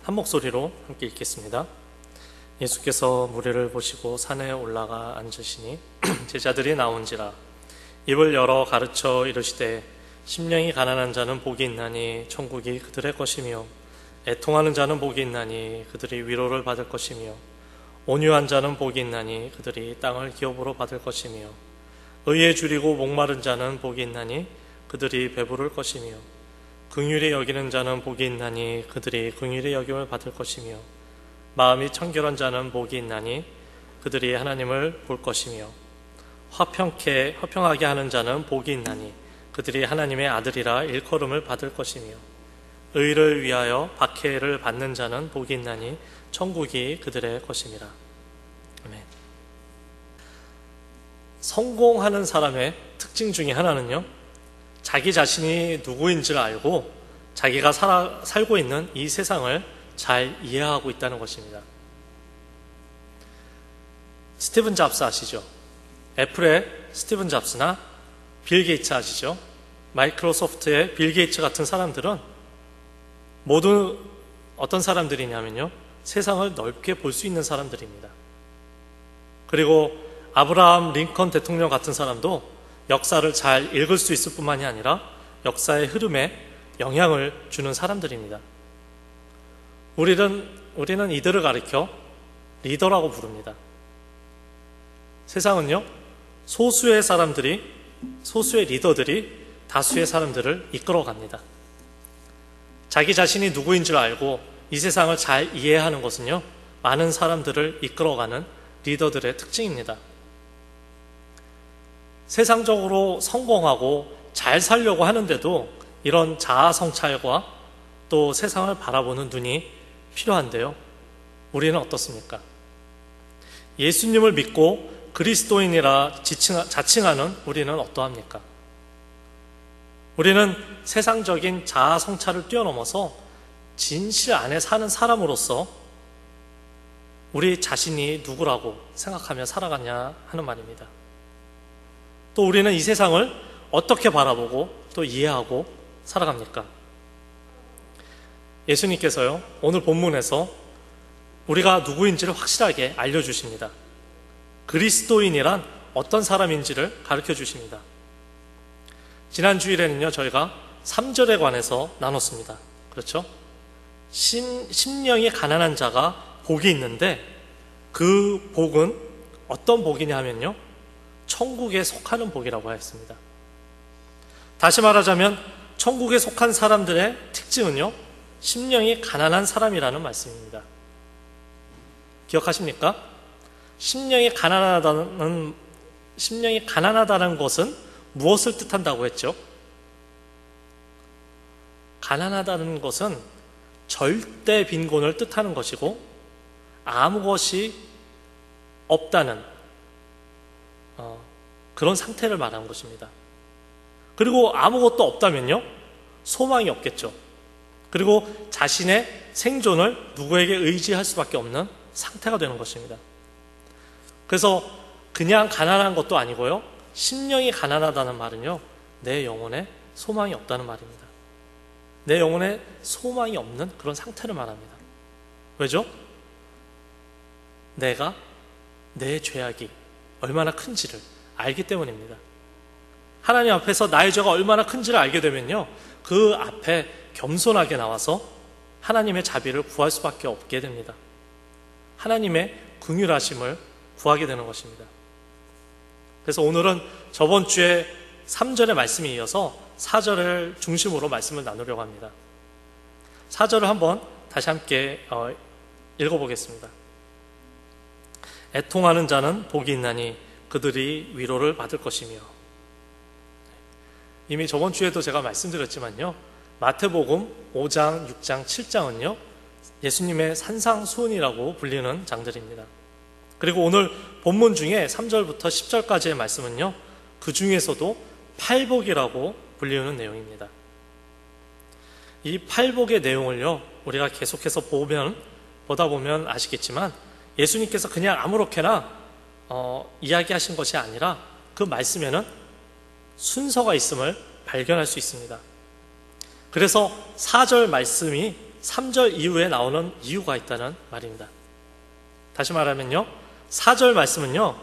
한 목소리로 함께 읽겠습니다. 예수께서 무리를 보시고 산에 올라가 앉으시니 제자들이 나온지라 입을 열어 가르쳐 이르시되 심령이 가난한 자는 복이 있나니 천국이 그들의 것이며 애통하는 자는 복이 있나니 그들이 위로를 받을 것이며 온유한 자는 복이 있나니 그들이 땅을 기업으로 받을 것이며 의에 줄이고 목마른 자는 복이 있나니 그들이 배부를 것이며 긍휼히 여기는 자는 복이 있나니 그들이 긍휼히 여김을 받을 것이며 마음이 청결한 자는 복이 있나니 그들이 하나님을 볼 것이며 화평하게 하는 자는 복이 있나니 그들이 하나님의 아들이라 일컬음을 받을 것이며 의를 위하여 박해를 받는 자는 복이 있나니 천국이 그들의 것임이라. 아멘. 성공하는 사람의 특징 중에 하나는요, 자기 자신이 누구인지를 알고 자기가 살고 있는 이 세상을 잘 이해하고 있다는 것입니다. 스티븐 잡스 아시죠? 애플의 스티븐 잡스나 빌 게이츠 아시죠? 마이크로소프트의 빌 게이츠 같은 사람들은 모두 어떤 사람들이냐면요, 세상을 넓게 볼 수 있는 사람들입니다. 그리고 아브라함 링컨 대통령 같은 사람도 역사를 잘 읽을 수 있을 뿐만이 아니라 역사의 흐름에 영향을 주는 사람들입니다. 우리는 이들을 가리켜 리더라고 부릅니다. 세상은요, 소수의 리더들이 다수의 사람들을 이끌어갑니다. 자기 자신이 누구인지를 알고 이 세상을 잘 이해하는 것은요, 많은 사람들을 이끌어가는 리더들의 특징입니다. 세상적으로 성공하고 잘 살려고 하는데도 이런 자아 성찰과 또 세상을 바라보는 눈이 필요한데요, 우리는 어떻습니까? 예수님을 믿고 그리스도인이라 자칭하는 우리는 어떠합니까? 우리는 세상적인 자아 성찰을 뛰어넘어서 진실 안에 사는 사람으로서 우리 자신이 누구라고 생각하며 살아가냐 하는 말입니다. 또 우리는 이 세상을 어떻게 바라보고 또 이해하고 살아갑니까? 예수님께서요, 오늘 본문에서 우리가 누구인지를 확실하게 알려주십니다. 그리스도인이란 어떤 사람인지를 가르쳐 주십니다. 지난 주일에는요, 저희가 3절에 관해서 나눴습니다. 그렇죠? 심령이 가난한 자가 복이 있는데 그 복은 어떤 복이냐 하면요, 천국에 속하는 복이라고 하였습니다. 다시 말하자면 천국에 속한 사람들의 특징은요, 심령이 가난한 사람이라는 말씀입니다. 기억하십니까? 심령이 가난하다는 것은 무엇을 뜻한다고 했죠? 가난하다는 것은 절대 빈곤을 뜻하는 것이고 아무 것이 없다는 그런 상태를 말하는 것입니다. 그리고 아무것도 없다면요, 소망이 없겠죠. 그리고 자신의 생존을 누구에게 의지할 수밖에 없는 상태가 되는 것입니다. 그래서 그냥 가난한 것도 아니고요, 심령이 가난하다는 말은요, 내 영혼에 소망이 없다는 말입니다. 내 영혼에 소망이 없는 그런 상태를 말합니다. 왜죠? 내가 내 죄악이 얼마나 큰지를 알기 때문입니다. 하나님 앞에서 나의 죄가 얼마나 큰지를 알게 되면요, 그 앞에 겸손하게 나와서 하나님의 자비를 구할 수밖에 없게 됩니다. 하나님의 긍휼하심을 구하게 되는 것입니다. 그래서 오늘은 저번 주에 3절의 말씀에 이어서 4절을 중심으로 말씀을 나누려고 합니다. 4절을 한번 다시 함께 읽어보겠습니다. 애통하는 자는 복이 있나니 그들이 위로를 받을 것이며. 이미 저번 주에도 제가 말씀드렸지만요, 마태복음 5장, 6장, 7장은요 예수님의 산상수훈이라고 불리는 장들입니다. 그리고 오늘 본문 중에 3절부터 10절까지의 말씀은요, 그 중에서도 팔복이라고 불리는 내용입니다. 이 팔복의 내용을요, 우리가 계속해서 보다 보면 아시겠지만 예수님께서 그냥 아무렇게나 이야기하신 것이 아니라 그 말씀에는 순서가 있음을 발견할 수 있습니다. 그래서 4절 말씀이 3절 이후에 나오는 이유가 있다는 말입니다. 다시 말하면요, 4절 말씀은요,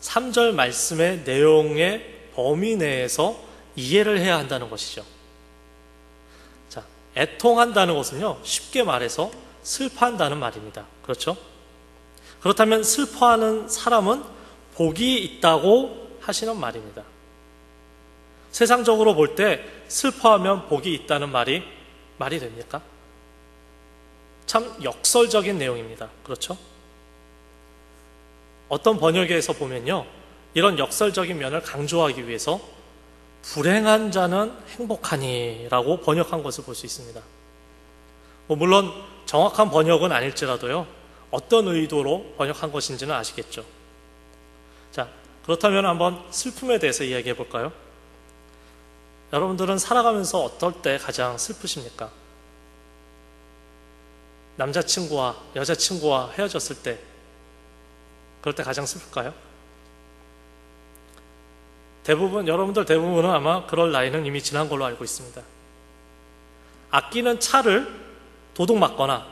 3절 말씀의 내용의 범위 내에서 이해를 해야 한다는 것이죠. 자, 애통한다는 것은요, 쉽게 말해서 슬퍼한다는 말입니다. 그렇죠? 그렇다면 슬퍼하는 사람은 복이 있다고 하시는 말입니다. 세상적으로 볼 때 슬퍼하면 복이 있다는 말이 됩니까? 참 역설적인 내용입니다. 그렇죠? 어떤 번역에서 보면요, 이런 역설적인 면을 강조하기 위해서 불행한 자는 행복하니 라고 번역한 것을 볼 수 있습니다. 물론 정확한 번역은 아닐지라도요, 어떤 의도로 번역한 것인지는 아시겠죠. 자, 그렇다면 한번 슬픔에 대해서 이야기해 볼까요? 여러분들은 살아가면서 어떨 때 가장 슬프십니까? 남자친구와 여자친구와 헤어졌을 때, 그럴 때 가장 슬플까요? 여러분들 대부분은 아마 그럴 나이는 이미 지난 걸로 알고 있습니다. 아끼는 차를 도둑 맞거나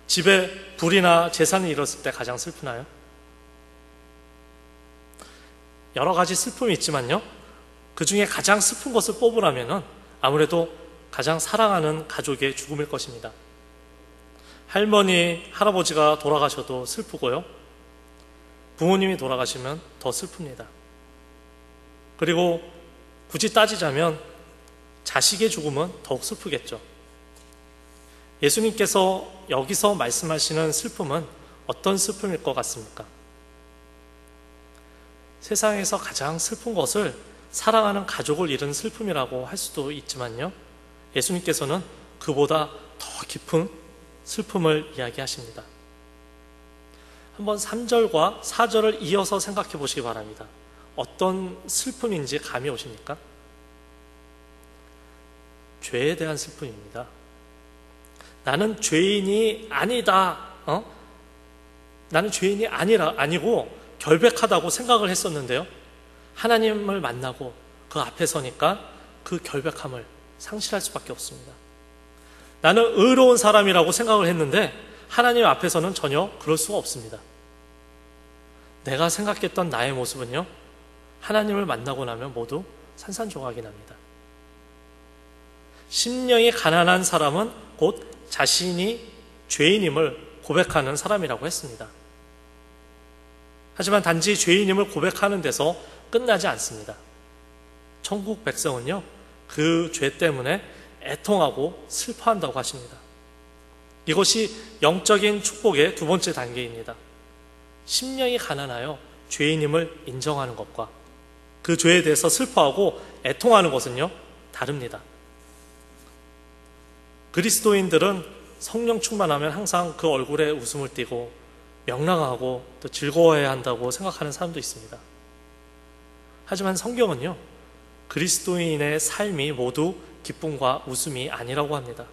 집에 불이나 재산이 일었을 때 가장 슬프나요? 여러 가지 슬픔이 있지만요, 그 중에 가장 슬픈 것을 뽑으라면 아무래도 가장 사랑하는 가족의 죽음일 것입니다. 할머니, 할아버지가 돌아가셔도 슬프고요, 부모님이 돌아가시면 더 슬픕니다. 그리고 굳이 따지자면 자식의 죽음은 더욱 슬프겠죠. 예수님께서 여기서 말씀하시는 슬픔은 어떤 슬픔일 것 같습니까? 세상에서 가장 슬픈 것을 사랑하는 가족을 잃은 슬픔이라고 할 수도 있지만요, 예수님께서는 그보다 더 깊은 슬픔을 이야기하십니다. 한번 3절과 4절을 이어서 생각해 보시기 바랍니다. 어떤 슬픔인지 감이 오십니까? 죄에 대한 슬픔입니다. 나는 죄인이 아니다. 나는 죄인이 아니고 결백하다고 생각을 했었는데요, 하나님을 만나고 그 앞에 서니까 그 결백함을 상실할 수밖에 없습니다. 나는 의로운 사람이라고 생각을 했는데 하나님 앞에서는 전혀 그럴 수가 없습니다. 내가 생각했던 나의 모습은요, 하나님을 만나고 나면 모두 산산조각이 납니다. 심령이 가난한 사람은 곧 자신이 죄인임을 고백하는 사람이라고 했습니다. 하지만 단지 죄인임을 고백하는 데서 끝나지 않습니다. 천국 백성은요, 그 죄 때문에 애통하고 슬퍼한다고 하십니다. 이것이 영적인 축복의 두 번째 단계입니다. 심령이 가난하여 죄인임을 인정하는 것과 그 죄에 대해서 슬퍼하고 애통하는 것은요, 다릅니다. 그리스도인들은 성령 충만하면 항상 그 얼굴에 웃음을 띠고 명랑하고 또 즐거워해야 한다고 생각하는 사람도 있습니다. 하지만 성경은요, 그리스도인의 삶이 모두 기쁨과 웃음이 아니라고 합니다.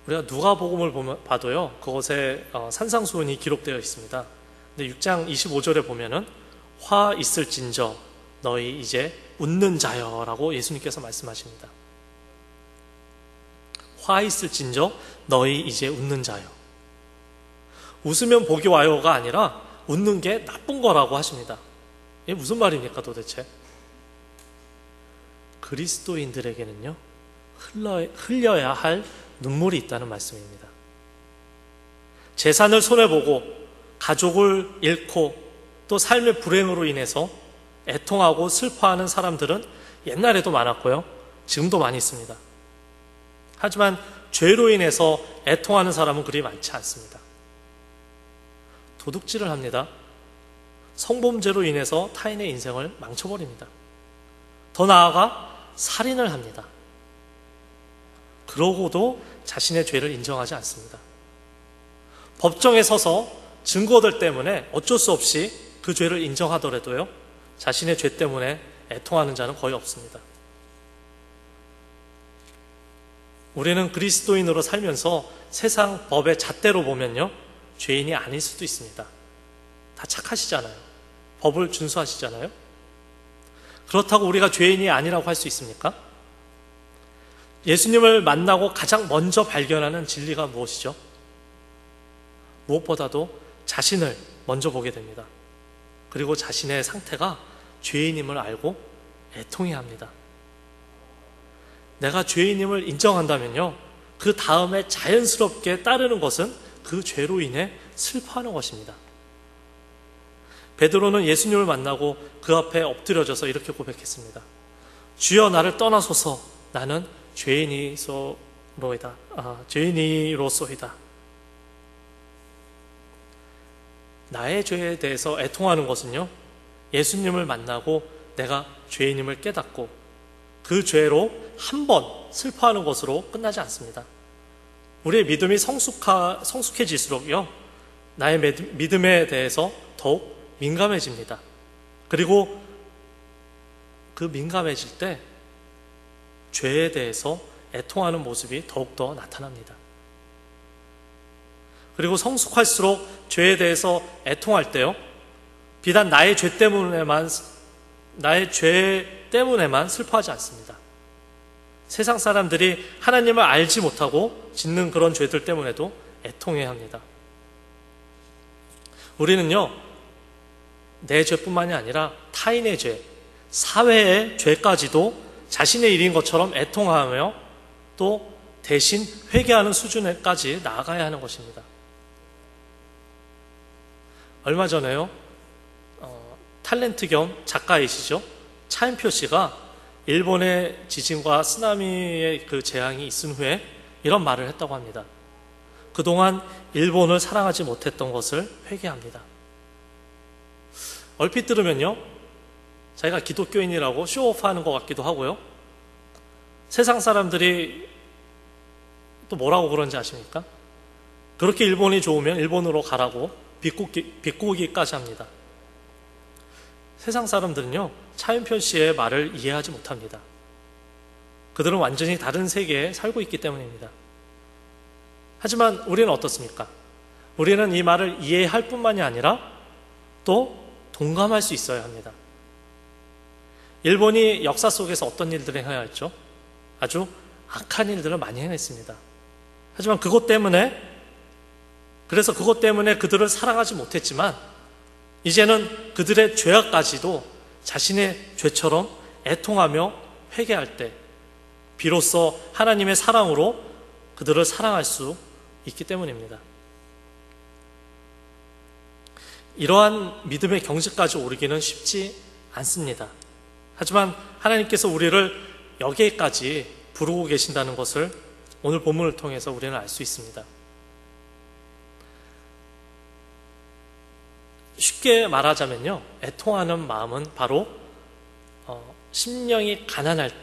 우리가 누가복음을 봐도요, 그것에 산상수훈이 기록되어 있습니다. 근데 6장 25절에 보면은 화 있을진저 너희 이제 웃는 자여 라고 예수님께서 말씀하십니다. 화 있을진저 너희 이제 웃는 자여. 웃으면 복이 와요가 아니라 웃는 게 나쁜 거라고 하십니다. 이게 무슨 말입니까 도대체? 그리스도인들에게는요, 흘려야 할 눈물이 있다는 말씀입니다. 재산을 손해보고 가족을 잃고 또 삶의 불행으로 인해서 애통하고 슬퍼하는 사람들은 옛날에도 많았고요, 지금도 많이 있습니다. 하지만 죄로 인해서 애통하는 사람은 그리 많지 않습니다. 도둑질을 합니다. 성범죄로 인해서 타인의 인생을 망쳐버립니다. 더 나아가 살인을 합니다. 그러고도 자신의 죄를 인정하지 않습니다. 법정에 서서 증거들 때문에 어쩔 수 없이 그 죄를 인정하더라도요, 자신의 죄 때문에 애통하는 자는 거의 없습니다. 우리는 그리스도인으로 살면서 세상 법의 잣대로 보면요, 죄인이 아닐 수도 있습니다. 다 착하시잖아요. 법을 준수하시잖아요. 그렇다고 우리가 죄인이 아니라고 할 수 있습니까? 예수님을 만나고 가장 먼저 발견하는 진리가 무엇이죠? 무엇보다도 자신을 먼저 보게 됩니다. 그리고 자신의 상태가 죄인임을 알고 애통해야 합니다. 내가 죄인임을 인정한다면요, 그 다음에 자연스럽게 따르는 것은 그 죄로 인해 슬퍼하는 것입니다. 베드로는 예수님을 만나고 그 앞에 엎드려져서 이렇게 고백했습니다. 주여, 나를 떠나소서. 나는 죄인이로소이다. 나의 죄에 대해서 애통하는 것은요, 예수님을 만나고 내가 죄인임을 깨닫고 그 죄로 한 번 슬퍼하는 것으로 끝나지 않습니다. 우리의 믿음이 성숙해질수록요, 나의 믿음에 대해서 더욱 민감해집니다. 그리고 그 민감해질 때 죄에 대해서 애통하는 모습이 더욱더 나타납니다. 그리고 성숙할수록 죄에 대해서 애통할 때요, 비단 나의 죄 때문에만 슬퍼하지 않습니다. 세상 사람들이 하나님을 알지 못하고 짓는 그런 죄들 때문에도 애통해야 합니다. 우리는요, 내 죄뿐만이 아니라 타인의 죄, 사회의 죄까지도 자신의 일인 것처럼 애통하며 또 대신 회개하는 수준에까지 나아가야 하는 것입니다. 얼마 전에요, 탤런트 겸 작가이시죠, 차인표 씨가 일본의 지진과 쓰나미의 그 재앙이 있은 후에 이런 말을 했다고 합니다. 그동안 일본을 사랑하지 못했던 것을 회개합니다. 얼핏 들으면요, 자기가 기독교인이라고 쇼오프하는 것 같기도 하고요, 세상 사람들이 또 뭐라고 그런지 아십니까? 그렇게 일본이 좋으면 일본으로 가라고 비꼬기까지 합니다. 세상 사람들은요, 차윤표 씨의 말을 이해하지 못합니다. 그들은 완전히 다른 세계에 살고 있기 때문입니다. 하지만 우리는 어떻습니까? 우리는 이 말을 이해할 뿐만이 아니라 또 동감할 수 있어야 합니다. 일본이 역사 속에서 어떤 일들을 행하였죠? 아주 악한 일들을 많이 행했습니다. 하지만 그것 때문에 그들을 사랑하지 못했지만 이제는 그들의 죄악까지도 자신의 죄처럼 애통하며 회개할 때 비로소 하나님의 사랑으로 그들을 사랑할 수 있기 때문입니다. 이러한 믿음의 경지까지 오르기는 쉽지 않습니다. 하지만 하나님께서 우리를 여기에까지 부르고 계신다는 것을 오늘 본문을 통해서 우리는 알 수 있습니다. 쉽게 말하자면요, 애통하는 마음은 바로 심령이 가난한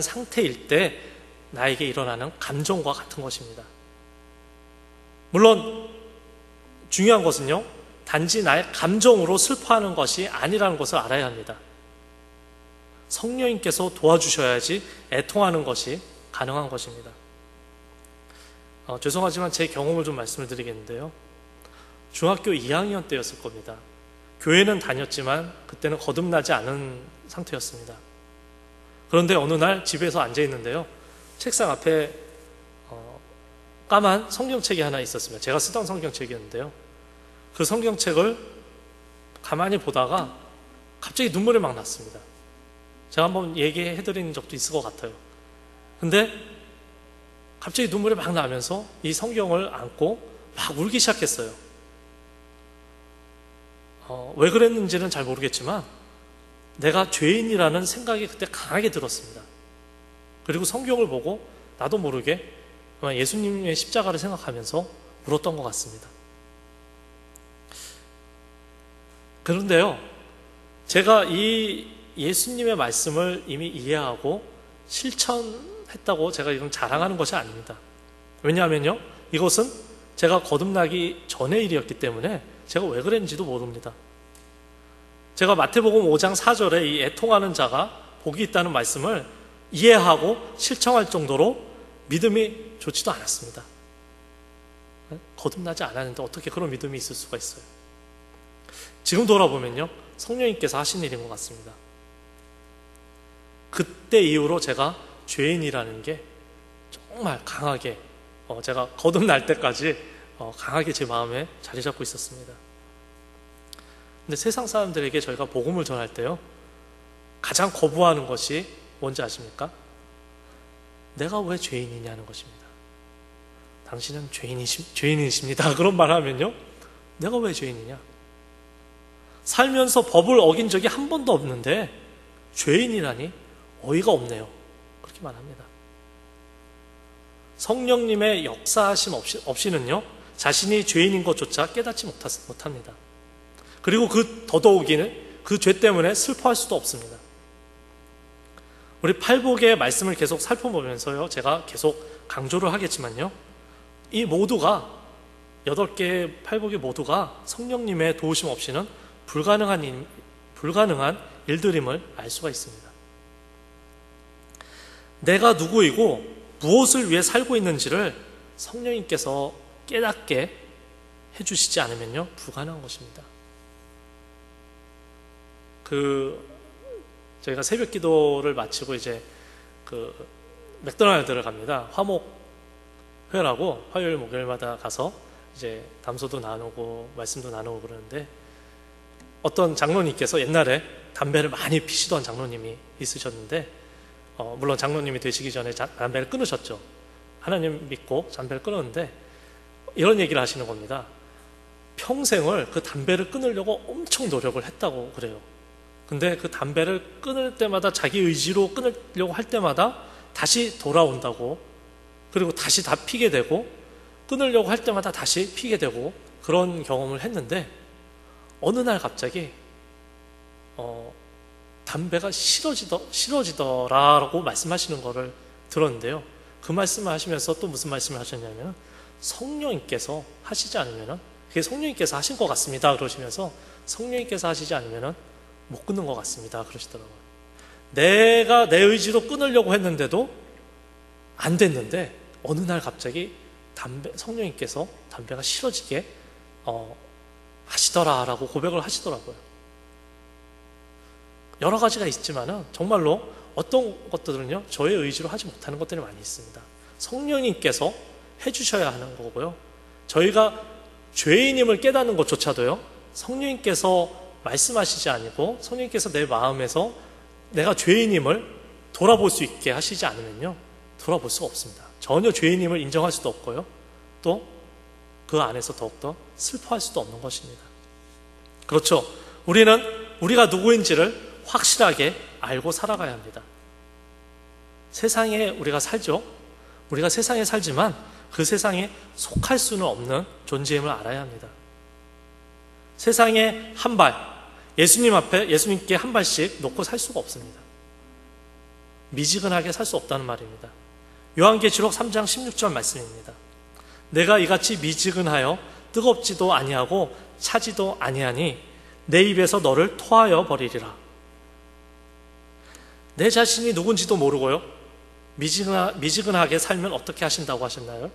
상태일 때 나에게 일어나는 감정과 같은 것입니다. 물론 중요한 것은요, 단지 나의 감정으로 슬퍼하는 것이 아니라는 것을 알아야 합니다. 성령님께서 도와주셔야지 애통하는 것이 가능한 것입니다. 죄송하지만 제 경험을 좀 말씀을 드리겠는데요, 중학교 2학년 때였을 겁니다. 교회는 다녔지만 그때는 거듭나지 않은 상태였습니다. 그런데 어느 날 집에서 앉아 있는데요, 책상 앞에 까만 성경책이 하나 있었습니다. 제가 쓰던 성경책이었는데요, 그 성경책을 가만히 보다가 갑자기 눈물이 막 났습니다. 제가 한번 얘기해드린 적도 있을 것 같아요. 근데 갑자기 눈물이 막 나면서 이 성경을 안고 막 울기 시작했어요. 왜 그랬는지는 잘 모르겠지만 내가 죄인이라는 생각이 그때 강하게 들었습니다. 그리고 성경을 보고 나도 모르게 예수님의 십자가를 생각하면서 울었던 것 같습니다. 그런데요, 제가 이 예수님의 말씀을 이미 이해하고 실천했다고 제가 이건 자랑하는 것이 아닙니다. 왜냐하면요, 이것은 제가 거듭나기 전의 일이었기 때문에 제가 왜 그랬는지도 모릅니다. 제가 마태복음 5장 4절에 이 애통하는 자가 복이 있다는 말씀을 이해하고 실천할 정도로 믿음이 좋지도 않았습니다. 거듭나지 않았는데 어떻게 그런 믿음이 있을 수가 있어요? 지금 돌아보면요, 성령님께서 하신 일인 것 같습니다. 그때 이후로 제가 죄인이라는 게 정말 강하게 제가 거듭날 때까지 강하게 제 마음에 자리 잡고 있었습니다. 근데 세상 사람들에게 저희가 복음을 전할 때요, 가장 거부하는 것이 뭔지 아십니까? 내가 왜 죄인이냐는 것입니다. 당신은 죄인이십니다. 그런 말 하면요, 내가 왜 죄인이냐? 살면서 법을 어긴 적이 한 번도 없는데 죄인이라니 어이가 없네요. 그렇게 말합니다. 성령님의 역사하심 없이는요, 자신이 죄인인 것조차 깨닫지 못합니다. 그리고 더더욱이는 그 죄 때문에 슬퍼할 수도 없습니다. 우리 팔복의 말씀을 계속 살펴보면서요, 제가 계속 강조를 하겠지만요, 이 모두가 8개의 팔복이 모두가 성령님의 도우심 없이는 불가능한 일들임을 알 수가 있습니다. 내가 누구이고 무엇을 위해 살고 있는지를 성령님께서 깨닫게 해주시지 않으면요, 불가능한 것입니다. 저희가 새벽 기도를 마치고 이제 맥도날드를 갑니다. 화목회라고 화요일 목요일마다 가서 이제 담소도 나누고 말씀도 나누고 그러는데, 어떤 장로님께서 옛날에 담배를 많이 피시던 장로님이 있으셨는데, 물론 장로님이 되시기 전에 담배를 끊으셨죠. 하나님 믿고 담배를 끊었는데 이런 얘기를 하시는 겁니다. 평생을 그 담배를 끊으려고 엄청 노력을 했다고 그래요. 근데 그 담배를 끊을 때마다, 자기 의지로 끊으려고 할 때마다 다시 돌아온다고, 그리고 다시 다 피게 되고, 끊으려고 할 때마다 다시 피게 되고, 그런 경험을 했는데, 어느 날 갑자기 담배가 싫어지더라라고 말씀하시는 거를 들었는데요, 그 말씀을 하시면서 또 무슨 말씀을 하셨냐면, 성령님께서 하시지 않으면, 그게 성령님께서 하신 것 같습니다 그러시면서, 성령님께서 하시지 않으면 못 끊는 것 같습니다 그러시더라고요. 내가 내 의지로 끊으려고 했는데도 안 됐는데 어느 날 갑자기 성령님께서 담배가 싫어지게 하시더라라고 고백을 하시더라고요. 여러 가지가 있지만은 정말로 어떤 것들은요, 저의 의지로 하지 못하는 것들이 많이 있습니다. 성령님께서 해주셔야 하는 거고요, 저희가 죄인임을 깨닫는 것조차도요, 성령님께서 말씀하시지 아니고 성령님께서 내 마음에서 내가 죄인임을 돌아볼 수 있게 하시지 않으면요, 돌아볼 수가 없습니다. 전혀 죄인임을 인정할 수도 없고요, 또 그 안에서 더욱더 슬퍼할 수도 없는 것입니다. 그렇죠. 우리는 우리가 누구인지를 확실하게 알고 살아가야 합니다. 세상에 우리가 살죠. 우리가 세상에 살지만 그 세상에 속할 수는 없는 존재임을 알아야 합니다. 세상에 한 발, 예수님 앞에 예수님께 한 발씩 놓고 살 수가 없습니다. 미지근하게 살 수 없다는 말입니다. 요한계시록 3장 16절 말씀입니다. 내가 이같이 미지근하여 뜨겁지도 아니하고 차지도 아니하니 내 입에서 너를 토하여 버리리라. 내 자신이 누군지도 모르고요, 미지근하게 살면 어떻게 하신다고 하셨나요?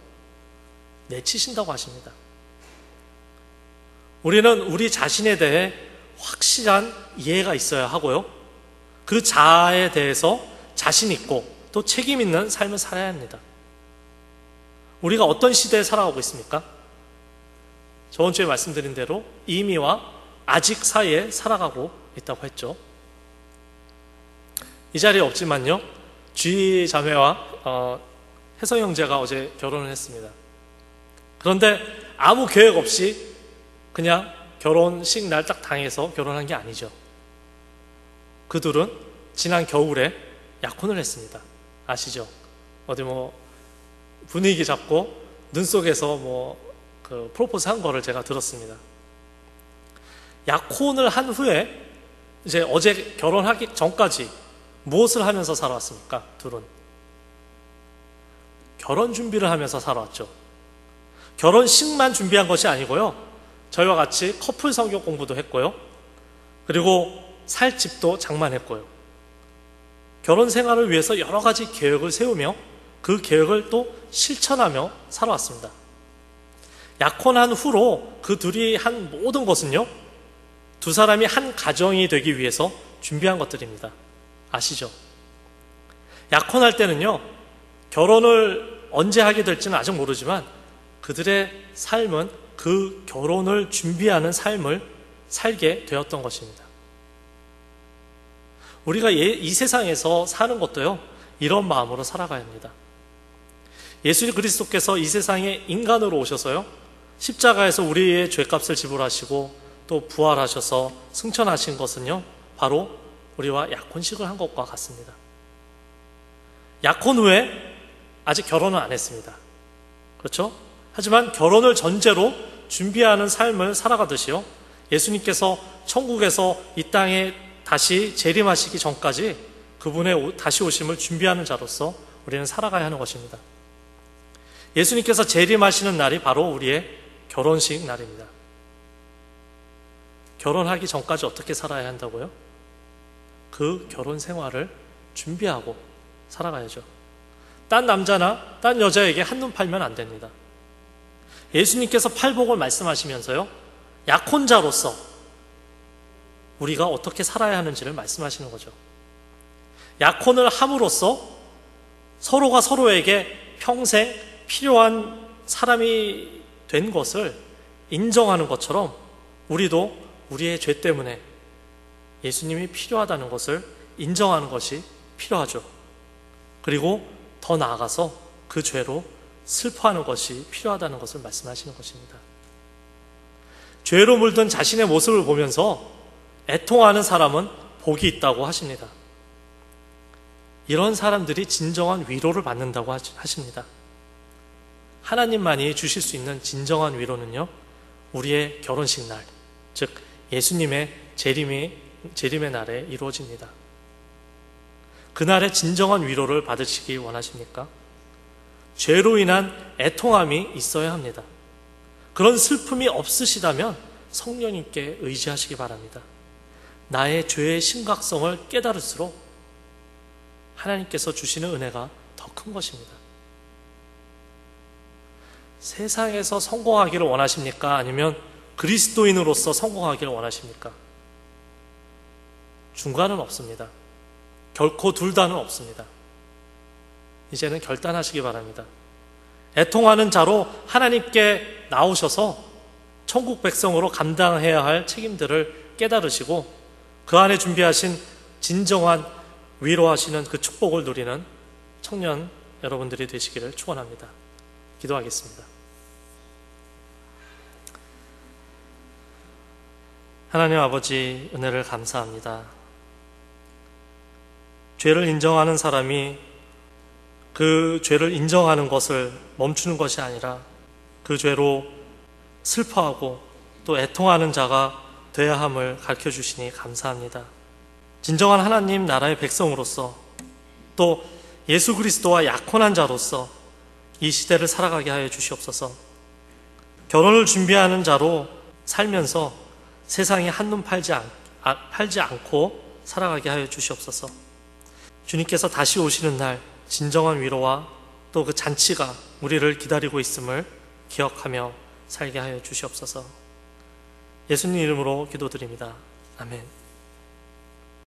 내치신다고 하십니다. 우리는 우리 자신에 대해 확실한 이해가 있어야 하고요, 그 자아에 대해서 자신 있고 또 책임 있는 삶을 살아야 합니다. 우리가 어떤 시대에 살아가고 있습니까? 저번 주에 말씀드린 대로 이미와 아직 사이에 살아가고 있다고 했죠. 이 자리에 없지만요, 주희 자매와 혜성 형제가 어제 결혼을 했습니다. 그런데 아무 계획 없이 그냥 결혼식 날 딱 당해서 결혼한 게 아니죠. 그 둘은 지난 겨울에 약혼을 했습니다. 아시죠? 어디 분위기 잡고 눈 속에서 프로포즈 한 거를 제가 들었습니다. 약혼을 한 후에 이제 어제 결혼하기 전까지 무엇을 하면서 살아왔습니까? 둘은 결혼 준비를 하면서 살아왔죠. 결혼식만 준비한 것이 아니고요, 저희와 같이 커플 성경 공부도 했고요, 그리고 살 집도 장만했고요, 결혼 생활을 위해서 여러 가지 계획을 세우며 그 계획을 또 실천하며 살아왔습니다. 약혼한 후로 그 둘이 한 모든 것은요, 두 사람이 한 가정이 되기 위해서 준비한 것들입니다. 아시죠? 약혼할 때는요, 결혼을 언제 하게 될지는 아직 모르지만 그들의 삶은 그 결혼을 준비하는 삶을 살게 되었던 것입니다. 우리가 이 세상에서 사는 것도요, 이런 마음으로 살아가야 합니다. 예수 그리스도께서 이 세상에 인간으로 오셔서요, 십자가에서 우리의 죄값을 지불하시고 또 부활하셔서 승천하신 것은요, 바로 우리와 약혼식을 한 것과 같습니다. 약혼 후에 아직 결혼은 안 했습니다. 그렇죠? 하지만 결혼을 전제로 준비하는 삶을 살아가듯이요, 예수님께서 천국에서 이 땅에 다시 재림하시기 전까지 그분의 다시 오심을 준비하는 자로서 우리는 살아가야 하는 것입니다. 예수님께서 재림하시는 날이 바로 우리의 결혼식 날입니다. 결혼하기 전까지 어떻게 살아야 한다고요? 그 결혼 생활을 준비하고 살아가야죠. 딴 남자나 딴 여자에게 한눈 팔면 안 됩니다. 예수님께서 팔복을 말씀하시면서요, 약혼자로서 우리가 어떻게 살아야 하는지를 말씀하시는 거죠. 약혼을 함으로써 서로가 서로에게 평생 필요한 사람이 된 것을 인정하는 것처럼 우리도 우리의 죄 때문에 예수님이 필요하다는 것을 인정하는 것이 필요하죠. 그리고 더 나아가서 그 죄로 슬퍼하는 것이 필요하다는 것을 말씀하시는 것입니다. 죄로 물든 자신의 모습을 보면서 애통하는 사람은 복이 있다고 하십니다. 이런 사람들이 진정한 위로를 받는다고 하십니다. 하나님만이 주실 수 있는 진정한 위로는요, 우리의 결혼식 날, 즉 예수님의 재림의 날에 이루어집니다. 그날의 진정한 위로를 받으시기 원하십니까? 죄로 인한 애통함이 있어야 합니다. 그런 슬픔이 없으시다면 성령님께 의지하시기 바랍니다. 나의 죄의 심각성을 깨달을수록 하나님께서 주시는 은혜가 더 큰 것입니다. 세상에서 성공하기를 원하십니까? 아니면 그리스도인으로서 성공하기를 원하십니까? 중간은 없습니다. 결코 둘 다는 없습니다. 이제는 결단하시기 바랍니다. 애통하는 자로 하나님께 나오셔서 천국 백성으로 감당해야 할 책임들을 깨달으시고 그 안에 준비하신 진정한 위로하시는 그 축복을 누리는 청년 여러분들이 되시기를 축원합니다. 기도하겠습니다. 하나님 아버지, 은혜를 감사합니다. 죄를 인정하는 사람이 그 죄를 인정하는 것을 멈추는 것이 아니라 그 죄로 슬퍼하고 또 애통하는 자가 되어야 함을 가르쳐 주시니 감사합니다. 진정한 하나님 나라의 백성으로서 또 예수 그리스도와 약혼한 자로서 이 시대를 살아가게 하여 주시옵소서. 결혼을 준비하는 자로 살면서 세상에 한눈 팔지 않고 살아가게 하여 주시옵소서. 주님께서 다시 오시는 날 진정한 위로와 또 그 잔치가 우리를 기다리고 있음을 기억하며 살게 하여 주시옵소서. 예수님 이름으로 기도드립니다. 아멘.